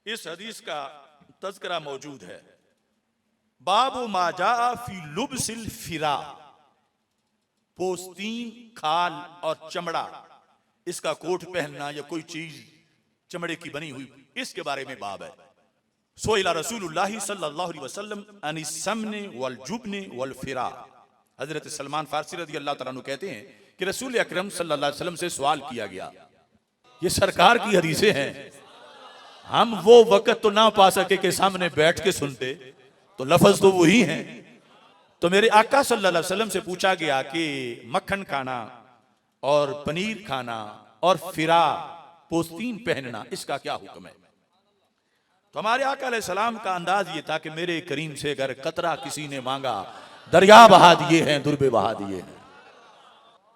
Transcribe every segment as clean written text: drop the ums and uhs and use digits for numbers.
इस हदीस का तज़किरा मौजूद है। बाबु माजा फी लुब्सिल फिरा, पोस्तीन, खाल और चमड़ा, इसका कोट पहनना या कोई चीज चमड़े की बनी हुई, इसके बारे में बाब है। सोइला रसूलुल्लाह सल्लल्लाहु अलैहि वसल्लम अन सम्ने वल जुब्ने वल फिरा। हजरत सलमान फारसी रज़ी अल्लाह तआला अन्हु कहते हैं कि रसूल अकरम सल्लल्लाहु अलैहि वसल्लम से सवाल किया गया। ये सरकार की हदीसें हैं, हम वो वक्त तो ना पा सके कि सामने बैठ के सुनते, तो लफ्ज तो वही हैं। तो मेरे आका सल्लल्लाहु अलैहि वसल्लम से पूछा गया कि मक्खन खाना और पनीर खाना और फिरा, पोस्तीन पहनना, इसका क्या हुक्म है। तो हमारे आका अलैहिस्सलाम का अंदाज ये था कि मेरे करीम से अगर कतरा किसी ने मांगा, दरिया बहा दिए हैं, दुर्बे बहा दिए हैं।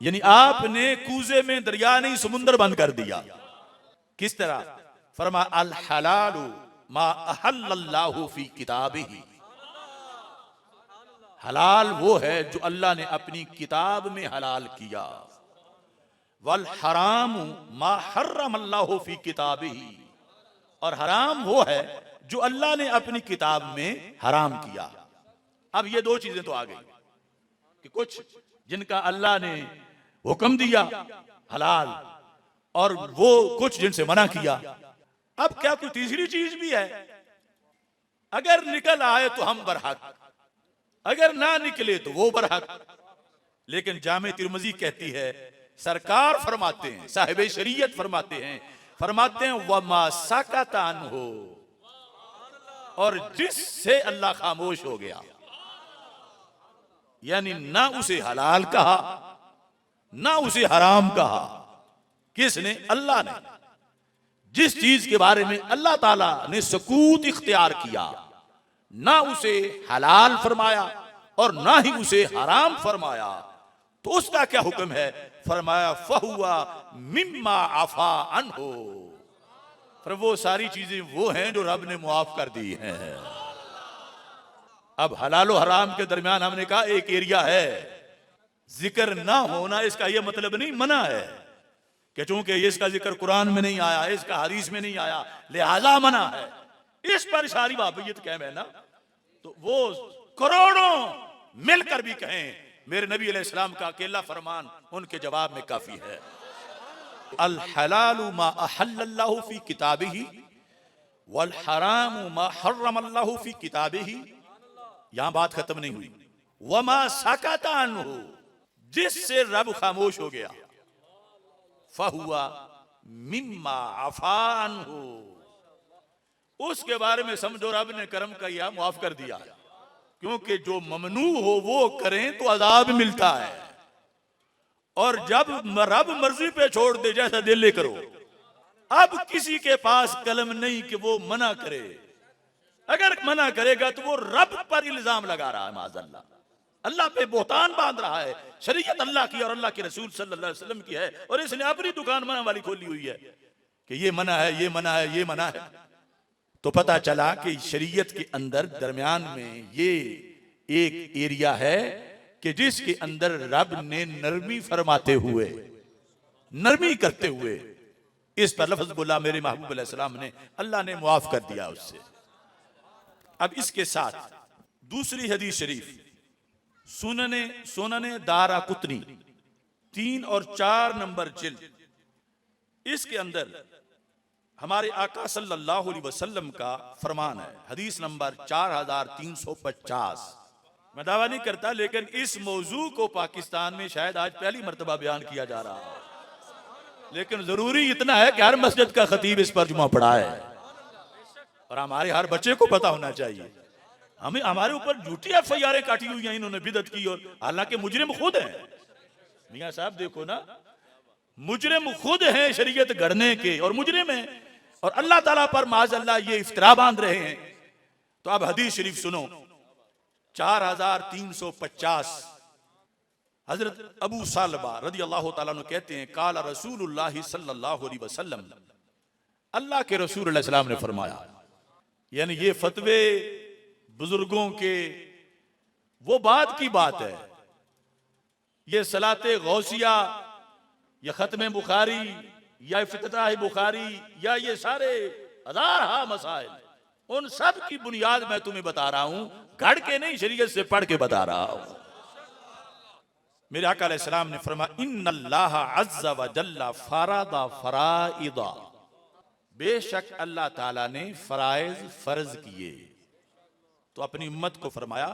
यानी आपने कूजे में दरिया नहीं समुंदर बंद कर दिया। किस तरह? फरमा अल हलालु मा अहल्लल्लाहु फी किताबिही, हलाल वो है जो अल्लाह ने अपनी किताब में हलाल किया। वल हराम मा हर्रमल्लाहु फी किताबिही, और हराम वो है जो अल्लाह ने अपनी किताब में हराम किया। अब ये दो चीजें तो आ गई कि कुछ जिनका अल्लाह ने हुक्म दिया हलाल, और वो कुछ जिनसे मना किया। अब क्या कोई तीसरी चीज भी है? अगर निकल आए तो हम बरहक, अगर ना निकले तो वो बरहक। लेकिन जामे तिरमिज़ी कहती है, सरकार फरमाते हैं, साहिब शरीयत फरमाते हैं वमा सकता अन्हु, और जिससे अल्लाह खामोश हो गया, यानी ना उसे हलाल कहा ना उसे हराम कहा। किसने? अल्लाह ने। जिस चीज के बारे में अल्लाह ताला ने सकूत इख्तियार किया, ना उसे हलाल फरमाया और ना ही उसे हराम फरमाया, तो उसका क्या हुक्म है? फरमाया फहुआ मिम्मा अफा अन्हु, पर वो सारी चीजें वो हैं जो रब ने मुआफ कर दी हैं। अब हलाल और हराम के दरमियान हमने कहा एक एरिया है, जिक्र ना होना इसका यह मतलब नहीं मना है कि चूंकि इसका जिक्र कुरान में नहीं आया, इसका हदीस में नहीं आया, लिहाजा मना है। इस पर सारी वाबियत कहम है ना, तो वो करोड़ों मिलकर भी कहें मेरे नबी अलैहिस्सलाम का अकेला फरमान उनके जवाब में काफी है। अल हलालु मा अहल्लल्लाहु फी किताबिही वल हरामु मा हर्रमल्लाहु फी किताबिही। यहां बात खत्म नहीं हुई। वमा सकता अन्हु, जिससे रब खामोश हो गया, फहुआ मिम्मा अफा अन्हु, उसके बारे में समझो रब ने करम किया, माफ कर दिया। क्योंकि जो ममनू हो वो करें तो अजाब मिलता है, और जब रब मर्जी पे छोड़ दे जैसा दिल करो। अब किसी के पास कलम नहीं कि वो मना करे, अगर मना करेगा तो वो रब पर इल्जाम लगा रहा है, माज़अल्लाह, अल्लाह पे बोहतान बांध रहा है। शरीयत अल्लाह की और अल्लाह के रसूल सल्लल्लाहु अलैहि वसल्लम की है, और इसने अपनी दुकान मना वाली खोली हुई है कि ये मना है, ये मना है, ये मना है। तो पता चला कि शरीयत के अंदर दरमियान में ये एक एरिया है कि जिसके अंदर रब ने नरमी फरमाते हुए, नरमी करते हुए इस पर लफ्ज बोला मेरे महबूब अलैहिस्सलाम ने, अल्लाह ने मुआफ कर दिया उससे। अब इसके साथ दूसरी हदीस शरीफ सुनने दाराकुतनी 3 और 4 नंबर जिल्द, इसके अंदर हमारे आका सल्लल्लाहु अलैहि वसल्लम का फरमान है, हदीस नंबर 4350। मैं दावा नहीं करता, लेकिन इस मौजू को पाकिस्तान में शायद आज पहली मर्तबा बयान किया जा रहा है, लेकिन जरूरी इतना है कि हर मस्जिद का खतीब इस पर जुमा पढ़ा है, और हमारे हर बच्चे को पता होना चाहिए। हमें हमारे ऊपर झूठी एफआईआर काटी हुई हैं इन्होंने बिदअत की, और हालांकि मुजरिम खुद हैं। मियां साहब देखो ना, मुजरिम खुद हैं शरीयत गढ़ने के, और मुजरिम हैं, और अल्लाह ताला पर माज़अल्लाह ये इफ्तरा बांध रहे हैं। तो अब हदीस शरीफ सुनो, 4350। हजरत अबू सालबा रदी अल्लाह ताला अन्हु कहते हैं, काला रसूलुल्लाह सल्लल्लाहु अलैहि वसल्लम, अल्लाह के रसूल अलैहि सलाम ने फरमाया, यानी ये फतवे बुजुर्गों के वो बात की बात है, ये सलाते गौसिया या खत्म बुखारी या इफ्तिताह बुखारी या ये सारे हज़ार मसाइल, उन सब की बुनियाद मैं तुम्हें बता रहा हूं, घड़ के नहीं, शरीयत से पढ़ के बता रहा हूं। मेरे आका अलैहिस्सलाम ने फरमाया, इन्नल्लाह अज़्ज़ा व जल्ला फरादा फराइदा, बेशक अल्लाह ताला ने फराइज फर्ज किए, तो अपनी उम्मत को फरमाया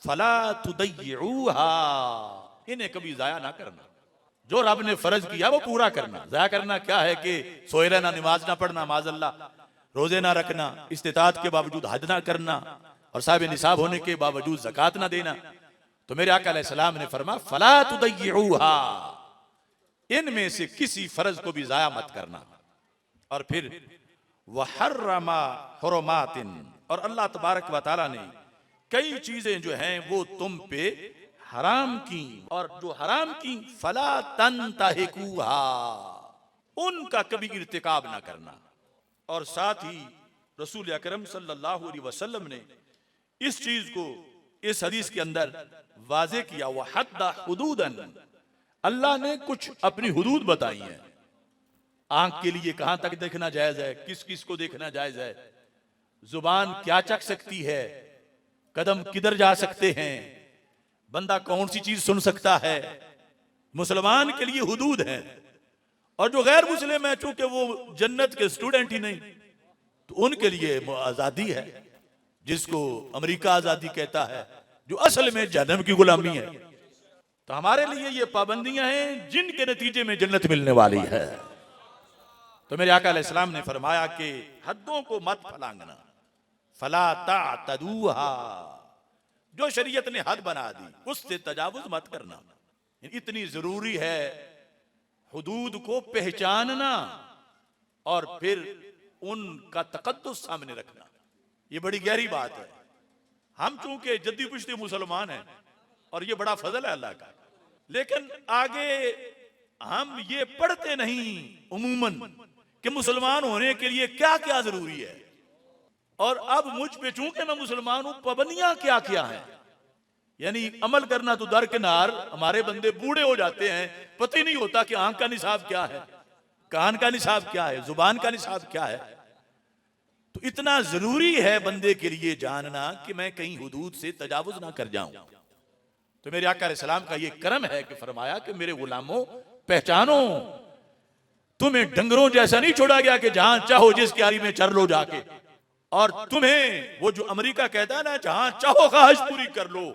फला तुदय्यूहा, इन्हें कभी जाया ना करना। जो रब ने फर्ज किया वो पूरा करना। जाया करना क्या है कि सोए रहना, नमाज ना पढ़ना, माज़अल्लाह, रोजे ना रखना, इस्तिताअत के बावजूद हज ना करना, और साहिब निसाब होने के बावजूद ज़कात ना देना। तो मेरे आका अलैहिस्सलाम ने फरमाया फला तुदय्यूहा, इनमें से किसी फर्ज को भी जाया मत करना। और फिर वहर्रमा हुरुमातिन, और अल्लाह तबारक व तआला ने कई चीजें जो हैं वो तुम पे हराम की, और जो हराम की फला तंतहिकुहा, उनका कभी इर्तिकाब ना करना। और साथ ही रसूल अकरम सल्लल्लाहु अलैहि वसल्लम ने इस चीज को इस हदीस के अंदर वाज़े किया, वह हद्दा हुदूदन, अल्लाह ने कुछ अपनी हुदूद बताई हैं। आंख के लिए कहां तक देखना जायज है, किस किस को देखना जायज है, जुबान क्या चख सकती है, कदम किधर जा सकते हैं, बंदा कौन सी चीज सुन सकता है, मुसलमान के लिए हुदूद है। और जो गैर मुस्लिम है, चूंकि वो जन्नत के स्टूडेंट ही नहीं, तो उनके लिए आजादी है, जिसको अमेरिका आजादी कहता है, जो असल में जहन्नम की गुलामी है। तो हमारे लिए ये पाबंदियां हैं जिनके नतीजे में जन्नत मिलने वाली है। तो मेरे आका अलैहिस्सलाम ने फरमाया कि हद्दों को मत फलांगना, फला तातदूहा, जो शरीयत ने हद बना दी उससे तजावुज मत करना। इतनी जरूरी है हुदूद को पहचानना और फिर उनका तकद्दुस सामने रखना। ये बड़ी गहरी बात है। हम चूंकि जद्दी पुश्ती मुसलमान हैं और ये बड़ा फजल है अल्लाह का, लेकिन आगे हम ये पढ़ते नहीं उमूमन कि मुसलमान होने के लिए क्या क्या जरूरी है। और अब मुझ पे चूंकि मैं मुसलमान हूं, पाबंदियां क्या क्या हैं, यानी अमल करना तो दरकिनार, हमारे बंदे बूढ़े हो जाते हैं, पता ही नहीं होता कि आंख का निसाब क्या है, कान का निसाब क्या है, जुबान का निसाब क्या है। तो इतना जरूरी है बंदे के लिए जानना कि मैं कहीं हुदूद से तजावुज ना कर जाऊं। तो मेरे आका अलैहिस्सलाम का ये करम है कि फरमाया कि मेरे गुलामों पहचानो, तुम्हें डंगरों जैसा नहीं छोड़ा गया कि जहां चाहो जिस क्यारी में चर लो जाके, और तुम्हें वो जो अमेरिका कहता है ना, जहां चाहो ख्वाहिश पूरी कर लो,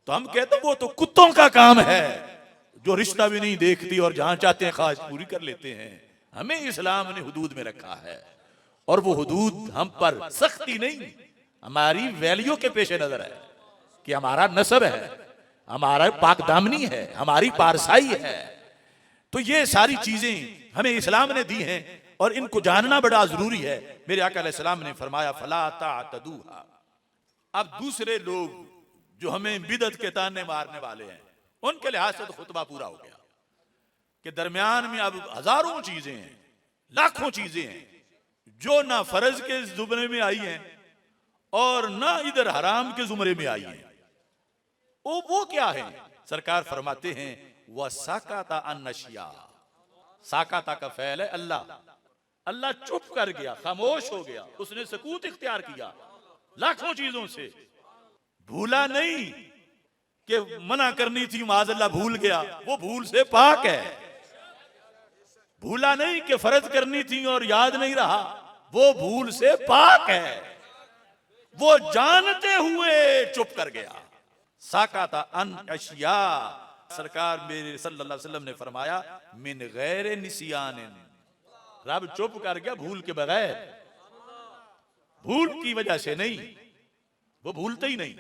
तो हम कहते हैं वो तो कुत्तों का काम है जो रिश्ता भी नहीं देखती और जहां चाहते हैं ख्वाहिश पूरी कर लेते हैं। हमें इस्लाम ने हुदूद में रखा है, और वो हुदूद हम पर सख्ती नहीं, हमारी वैल्यू के पेश नजर है कि हमारा नसब है, हमारा पाकदामनी है, हमारी पारसाई है। तो ये सारी चीजें हमें इस्लाम ने दी हैं और इनको जानना बड़ा जरूरी है। मेरे आका अलैहिस्सलाम ने फरमाया फला तातदूहा। अब दूसरे लोग जो हमें बिदअत के ताने मारने वाले हैं, उनके लिहाज से तो खुतबा पूरा हो गया कि दरमियान में अब हजारों चीजें हैं, लाखों चीजें हैं जो ना फर्ज के जुमरे में आई हैं और ना इधर हराम के जुमरे में आई हैं। वो क्या है? सरकार फरमाते हैं वह साकाता अन्नशिया। साकाता का फैल है अल्लाह, अल्लाह चुप कर गया, खामोश हो गया, उसने सकूत इख्तियार किया लाखों चीजों से। भूला नहीं कि मना करनी थी माज़अल्लाह भूल गया, वो भूल से पाक है। भूला नहीं कि फर्ज करनी थी और याद नहीं रहा, वो भूल से पाक है। वो जानते हुए चुप कर गया। साकाता अन अशिया, सरकार मेरे सल्लल्लाहु अलैहि वसल्लम ने फरमाया मिन गैर निसियान, रब चुप कर गया भूल के बगैर, भूल की वजह से नहीं, वो भूलते ही नहीं।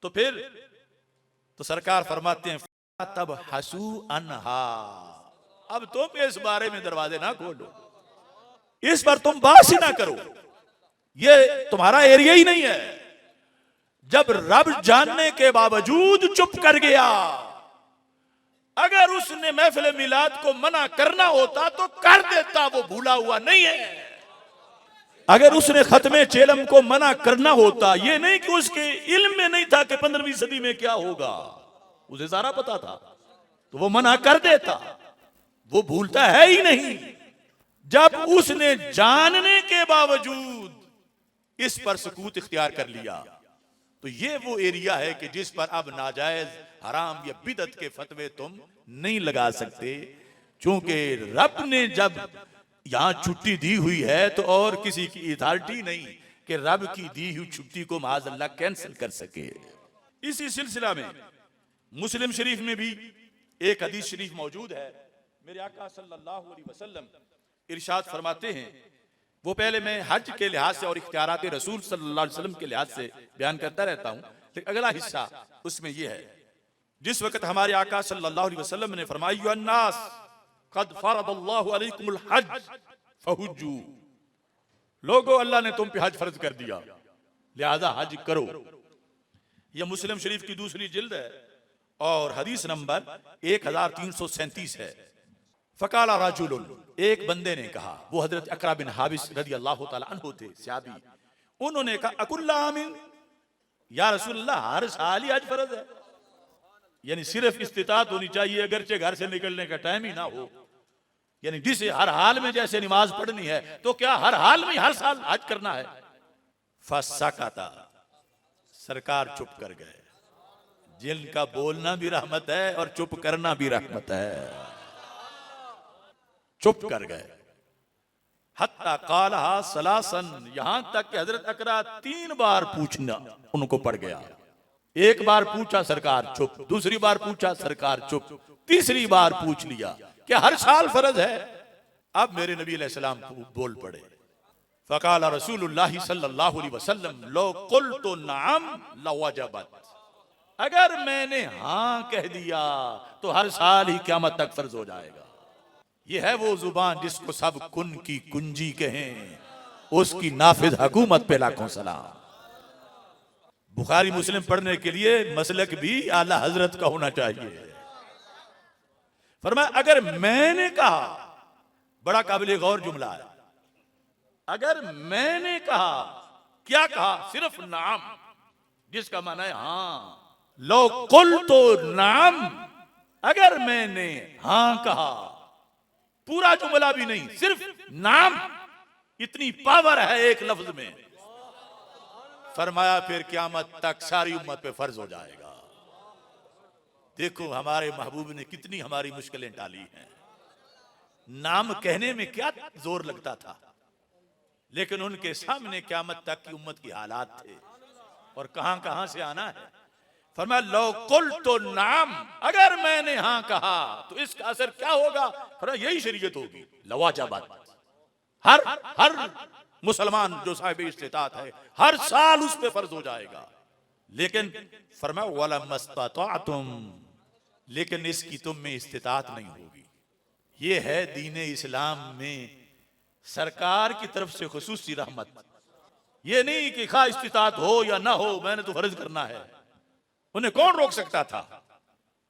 तो फिर तो सरकार फरमाते हैं तब हसू अनहा, अब तुम इस बारे में दरवाजे ना खोलो, इस पर तुम बात ही ना करो, ये तुम्हारा एरिया ही नहीं है। जब रब जानने के बावजूद चुप कर गया, अगर उसने महफिल मिलाद को मना करना होता तो कर देता, वो भूला हुआ नहीं है। अगर उसने खत्मे चेलम को मना करना होता, ये नहीं कि उसके इल्म में नहीं था कि 15वीं सदी में क्या होगा, उसे सारा पता था, तो वो मना कर देता। वो भूलता है ही नहीं। जब उसने जानने के बावजूद इस पर सकूत इख्तियार कर लिया, तो ये वो एरिया है कि जिस पर अब नाजायज, हराम या बिदत के फतवे तुम नहीं लगा सकते, क्योंकि रब ने जब यहां छुट्टी दी हुई है तो और किसी की अथॉरिटी नहीं कि रब की दी हुई छुट्टी को माज़अल्लाह कैंसिल कर सके। इसी सिलसिला में मुस्लिम शरीफ में भी एक हदीस शरीफ मौजूद है। मेरे आका सल्लल्लाहु अलैहि वसल्लम इरशाद फरमाते हैं, वो पहले मैं हज के लिहाज से और इख्तियारात रसूल सल्लल्लाहु अलैहि वसल्लम के लिहाज से बयान करता रहता हूं, लेकिन अगला हिस्सा उसमें यह है, जिस वक्त हमारे आका सल्लल्लाहु अलैहि वसल्लम ने फरमाया अन्नास कद फरदल्लाहु अलैकुमुल हज फहुज्जू, लोगों अल्लाह ने तुम पे हज फर्ज कर दिया, लिहाजा हज करो। यह मुस्लिम शरीफ की दूसरी जिल्द है और हदीस नंबर 1337 है। फकाला राजुलुन, एक बंदे ने कहा, वो हजरत अकरा बिन हाबिस रदी अल्लाह तआला अन्हु थे, सहाबी। उन्होंने कहा अकुल्ला आमीन, या रसूलल्लाह हर साल ही हज फर्ज है? यानी सिर्फ इस्तिताअत होनी चाहिए, अगरचे घर से निकलने का टाइम ही ना हो, यानी जिसे हर हाल में जैसे नमाज पढ़नी है तो क्या हर हाल में हर साल हज करना है? फसकता, सरकार चुप कर गए। जिनका बोलना भी रहमत है और चुप करना भी रहमत है, चुप कर गए। हत्ता कालहा सलासन, यहां तक कि हजरत अकरा 3 बार पूछना उनको पड़ गया। एक बार पूछा सरकार चुप, दूसरी बार पूछा सरकार चुप, तीसरी बार पूछ लिया कि हर साल फर्ज है। अब मेरे नबी अलैहिस्सलाम बोल पड़े, फकाला रसूलुल्लाह सल्लल्लाहु अलैहि वसल्लम लो कुल्तु नअम लवजबत, अगर मैंने हां कह दिया तो हर साल ही क़यामत तक फर्ज हो जाएगा। यह है वो जुबान जिसको सब कुन की कुंजी कहें, उसकी नाफिज हुकूमत पे लाखों सलाम। बुखारी मुस्लिम पढ़ने के लिए मसलक भी आला हजरत का होना चाहिए। फरमाया अगर मैंने कहा, बड़ा काबिल गौर जुमला है, अगर मैंने कहा, क्या कहा? सिर्फ नाम, जिसका माना है हां। लो कुल तो नाम, अगर मैंने हां कहा, पूरा जुमला भी नहीं, सिर्फ नाम, इतनी पावर है एक लफ्ज में। फरमाया फिर क़यामत तक सारी उम्मत पे फर्ज हो जाएगा। देखो हमारे महबूब ने कितनी हमारी मुश्किलें टाली हैं। नाम कहने में क्या जोर लगता था, लेकिन उनके सामने क़यामत तक की उम्मत की हालात थे और कहां कहां से आना है। फरमाया लो कुल तो नाम, अगर मैंने हां कहा तो इसका असर क्या होगा? फरमाया यही शरीयत होगी, लवाजबात। हर मुसलमान जो साहिब इस्तिताअत है हर साल उस पे फर्ज हो जाएगा। लेकिन फरमाया वला मस्तताअतुम, लेकिन इसकी तुम में इस्तिताअत नहीं होगी। ये है दीन इस्लाम में सरकार की तरफ से खुसूसी रहमत। ये नहीं कि खा इस्तिताअत हो या ना हो, मैंने तो फर्ज करना है। उन्हें कौन रोक सकता था?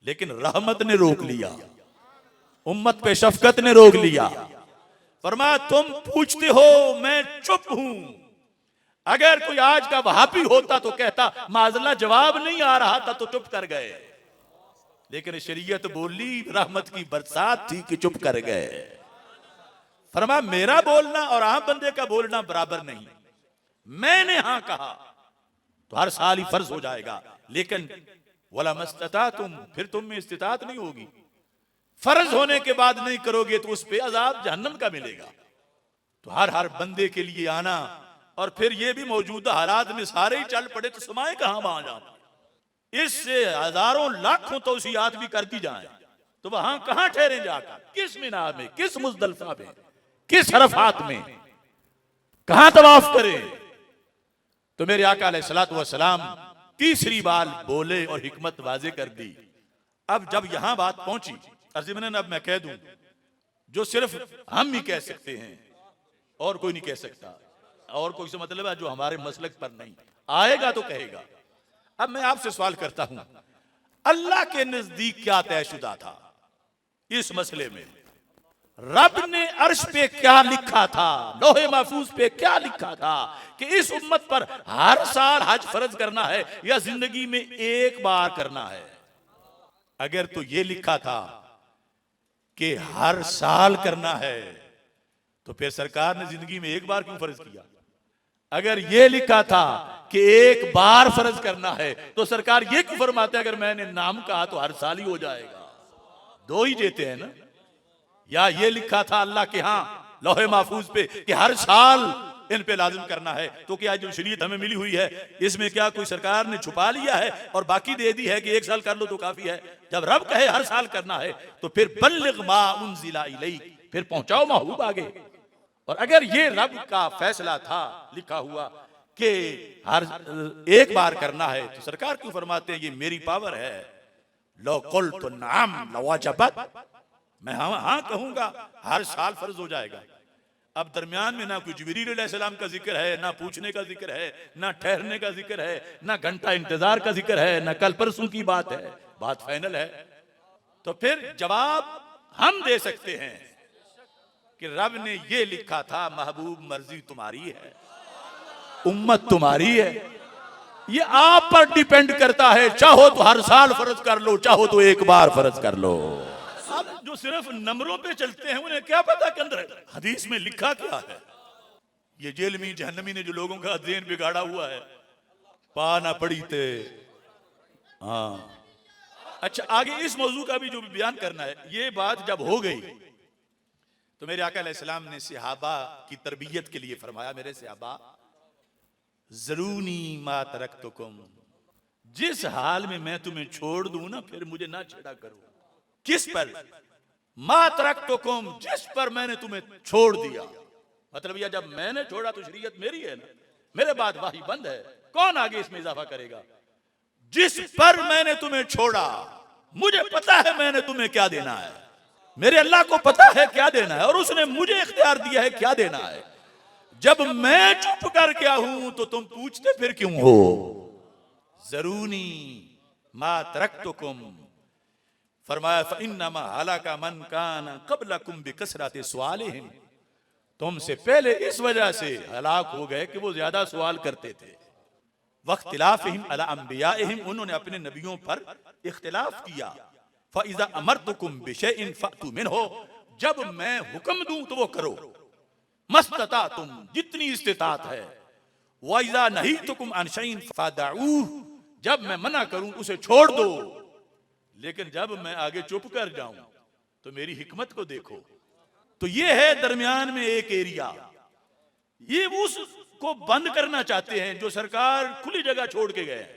लेकिन रहमत ने रोक लिया, उम्मत पे शफकत ने रोक लिया। फरमाया तुम पूछते हो, मैं चुप हूं। अगर कोई आज का वहाबी होता तो कहता माज़अल्लाह जवाब नहीं आ रहा था तो चुप कर गए, लेकिन शरीयत बोली, रहमत की बरसात थी कि चुप कर गए। फरमाया मेरा बोलना और आम बंदे का बोलना बराबर नहीं। मैंने हां कहा तो हर साल ही फर्ज हो जाएगा, लेकिन वला मस्तताअतुम, फिर तुम में इस्तिताअत नहीं होगी। फर्ज होने के बाद नहीं करोगे तो उस पे अजाब जहन्नम का मिलेगा। तो हर बंदे के लिए आना, और फिर ये भी मौजूदा हालात में सारे ही चल पड़े तो समाए कहां वहां जाए। इससे हजारों लाखों तौसीयात भी कर दी जाए तो वहां कहां ठहरे जाकर, किस मीना में, किस मुज़दलिफा में, किस अरफात में, कहां तवाफ करें। तो मेरे आका अलैहिस्सलातु वस्सलाम तीसरी बार बोले और हिकमत वाज़े कर दी। अब जब यहां बात पहुंची, अर्ज़िमन अब मैं कह दूं जो सिर्फ हम ही कह सकते हैं और कोई नहीं कह सकता, और कोई से मतलब है जो हमारे मसलक पर नहीं आएगा तो कहेगा। अब मैं आपसे सवाल करता हूं, अल्लाह के नजदीक क्या तयशुदा था इस मसले में? रब ने अर्श पे क्या लिखा था, लोहे महफूज पे क्या लिखा था कि इस उम्मत पर हर साल हज फर्ज करना है या जिंदगी में एक बार करना है? अगर तो ये लिखा था कि हर साल करना है तो फिर सरकार ने जिंदगी में एक बार क्यों फर्ज किया? अगर ये लिखा था कि एक बार फर्ज करना है तो सरकार ये क्यों फरमाते अगर मैंने नाम कहा तो हर साल ही हो जाएगा? दो ही देते हैं ना। या ये लिखा था अल्लाह के यहां लौहे महफूज पे कि हर साल इन पे लाजिम करना है, तो क्या जो शरीयत हमें मिली हुई है इसमें क्या कोई सरकार ने छुपा लिया है और बाकी दे दी है कि एक साल कर लो तो काफी है? जब रब कहे हर साल करना है तो फिर बल्लिग मा उनजिला इलैक, फिर पहुंचाओ महबूब आगे। और अगर ये रब का फैसला था लिखा हुआ कि हर एक बार करना है तो सरकार क्यों फरमाते हैं ये मेरी पावर है? लो कुल तो नाम लवाजबत, मैं हाँ कहूंगा हर साल फर्ज हो जाएगा। अब दरमियान में ना कोई जिब्रील अलैहिस्सलाम का जिक्र है, ना पूछने का जिक्र है, ना ठहरने का जिक्र है, ना घंटा इंतजार का जिक्र है, ना कल परसों की बात है, बात फाइनल है। तो फिर जवाब हम दे सकते हैं कि रब ने ये लिखा था महबूब मर्जी तुम्हारी है, उम्मत तुम्हारी है, ये आप पर डिपेंड करता है। चाहो तो हर साल फर्ज कर लो, चाहो तो एक बार फर्ज कर लो। अब जो सिर्फ नंबरों पे चलते हैं उन्हें क्या पता कि अंदर हदीस में लिखा क्या है। ये जेलमी जहन्नमी ने जो लोगों का ज़हन बिगाड़ा हुआ है, पाना पड़ी थे। हाँ अच्छा, आगे इस मौजू का भी जो बयान करना है, ये बात जब हो गई तो मेरे आका अलैहिस्सलाम ने सहाबा की तरबियत के लिए फरमाया, मेरे सहाबा ज़रूनी मा तरक्तुकुम, जिस हाल में मैं तुम्हें छोड़ दूं ना फिर मुझे ना छेड़ा करो। किस पर? मा तरक्तुकुम, जिस पर मैंने तुम्हें छोड़ दिया। मतलब यह जब मैंने छोड़ा तो शरीयत मेरी है ना, मेरे बाद वाही बंद है, कौन आगे इसमें इजाफा करेगा? जिस पर मैंने तुम्हें छोड़ा, मुझे पता है मैंने तुम्हें क्या देना है, मेरे अल्लाह को पता है क्या देना है और उसने मुझे इख्तियार दिया है क्या देना है। जब मैं चुप कर गया हूं तो तुम पूछते फिर क्यों हो? ज़रूनी मा तरक्तुकुम, फरमाया फइन्नमा हलाका मन काना क़ब्लकुम बिकसरति सवालिहिम, तुमसे पहले इस वजह से हलाक हो गए कि वो ज्यादा सवाल करते थे। वख्तिलाफिहिम अला अंबियाइहिम, उन्होंने अपने नबियों पर इख्तिलाफ किया। फ़इज़ा अमरतुकुम बिशैइन फ़अतू मिन्हु, जब मैं हुक्म दूं तो वो करो। मस्तता तुम, जितनी इस्तिताअत है। वइज़ा नहीतुकुम अन शैइन फ़दऊह, जब मैं मना करूं उसे छोड़ दो। लेकिन जब मैं आगे चुप कर जाऊं तो मेरी हिकमत को देखो। तो ये है दरमियान में एक एरिया, ये उसको बंद करना चाहते हैं जो सरकार खुली जगह छोड़ के गए।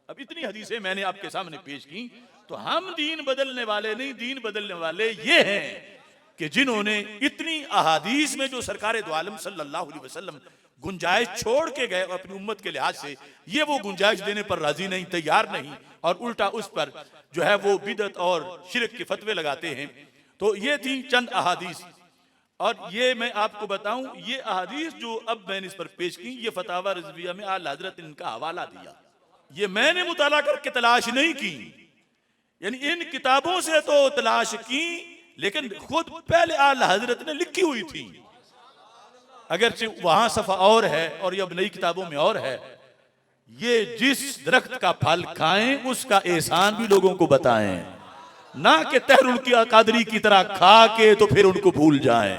अब इतनी हदीसें मैंने आपके सामने पेश की, तो हम दीन बदलने वाले नहीं, दीन बदलने वाले ये हैं कि जिन्होंने इतनी अहादीस में जो सरकार दो आलम सल्लल्लाहु अलैहि वसल्लम गुंजाइश छोड़ के गए अपनी उम्मत के लिहाज से, ये वो गुंजाइश देने पर राजी नहीं, तैयार नहीं, और उल्टा उस पर जो है वो बिदअत और शिरक के फतवे लगाते हैं। तो ये थी चंद अहादीस, और ये मैं आपको बताऊं, ये अहादीस जो अब मैंने इस पर पेश की, ये फतावा रिजविया में आला हजरत इनका हवाला दिया। ये मैंने मुताला करके तलाश नहीं की, यानी इन किताबों से तो तलाश की, लेकिन खुद पहले आला हजरत ने लिखी हुई थी। अगरचे वहां सफा और है और ये अब नई किताबों में और है। ये जिस दरख्त का फल खाएं उसका एहसान भी लोगों को बताएं, ना कि तहरुल की कादरी की तरह खा के तो फिर उनको भूल जाएं।